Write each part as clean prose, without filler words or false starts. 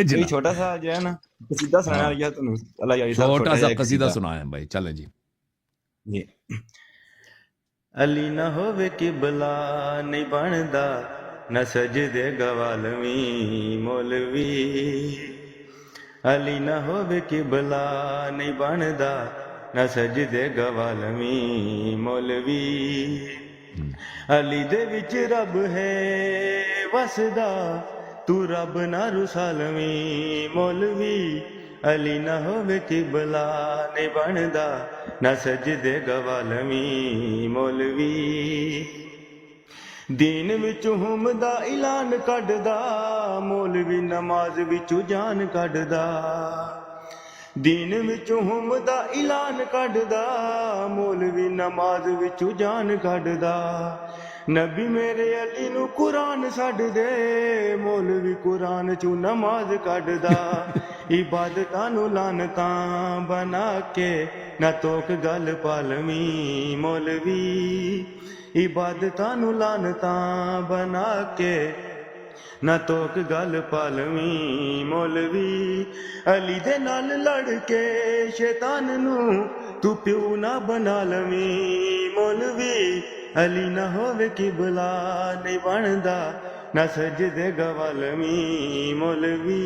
جی چھوٹا سا جو ہے نا قصیدہ سنانا لگا تو اللہ یاری صاحب چھوٹا سا قصیدہ سنائیں بھائی، چلیں جی. جی. علی نہ ہووے قبلہ نہیں بندا نہ سجدے گوالویں مولوی. علی نہ ہووے قبلہ نہیں بندا نہ سجدے گوالویں مولوی. علی دے وچ رب ہے وسدا تو رب نہ رسالویں مولوی. علی نہ ہووے قبلہ نہیں بندا نہ سجدے گوالویں مولوی. دین وچوں ہم دا اعلان کڈدا مولوی نماز وچوں جان کڈدا. دین وچوں ہم دا اعلان کڈدا مولوی نماز وچوں جان کڈدا. نبی میرے علی نو قرآن سڈ دے مولوی قرآن چوں نماز کڈدا. عبادتاں نو لعنتاں بنا کے نہ توک گل پالویں مولوی. عبادتاں نو لعنتاں بنا کے نہ توک گل پالویں مولوی. علی دے نال لڑ کے شیطان نو تو پیو نہ بنا لویں مولوی. علی نہ ہووے قبلہ نہیں بندا نہ سجدے گوالویں مولوی.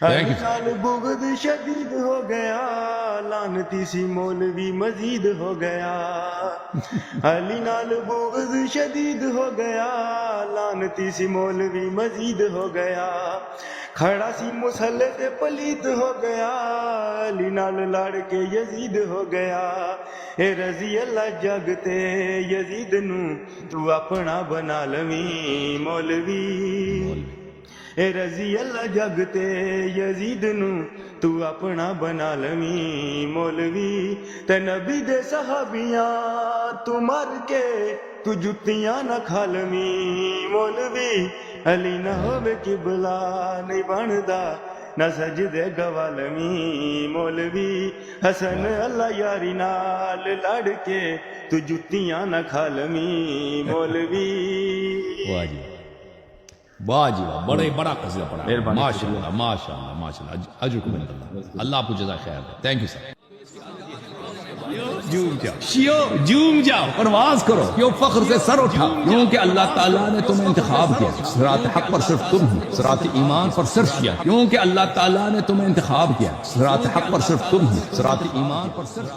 علی نال بغض شدید ہو گیا لعنتی سی مولوی مزید ہو گیا. علی نال بغض شدید ہو گیا لعنتی سی مولوی مزید ہو گیا. کھڑا سی مسلح تے پلیت ہو گیا علی نال لڑ کے یزید ہو گیا. اے رضی اللہ جگ تے یزید نو تو اپنا بنا لویں مولوی. اے رضی اللہ جگ تے یزید نو تو اپنا بنا لویں مولوی. تے نبی دے صحابیاں تو مر کے تو جتیاں نہ کھا لویں مولوی. علی نہ ہووے قبلہ نہیں بندا نہ سجدے گوالویں مولوی. حسن اللہ یاری نال لڑ کے تو جتیاں نہ کھا لویں مولوی. واہ جی واہ جی واہ، بڑے بڑا قصیدہ پڑھا، ماشاء اللہ ماشاء اللہ ماشاء اللہ. اجرکم عند اللہ، اللہ آپ کو جزائے خیر دے. Thank you sir. جھوم جاؤ شیو، جھوم جاؤ، پرواز کرو، کیوں فخر سے سر اٹھا، کیونکہ اللہ تعالیٰ نے تمہیں انتخاب کیا. صراط حق پر صرف تم ہو، صراط ایمان پر صرف کیا، کیونکہ اللہ تعالیٰ نے تمہیں انتخاب کیا. صراط حق پر صرف تم ہو، صراط ایمان پر صرف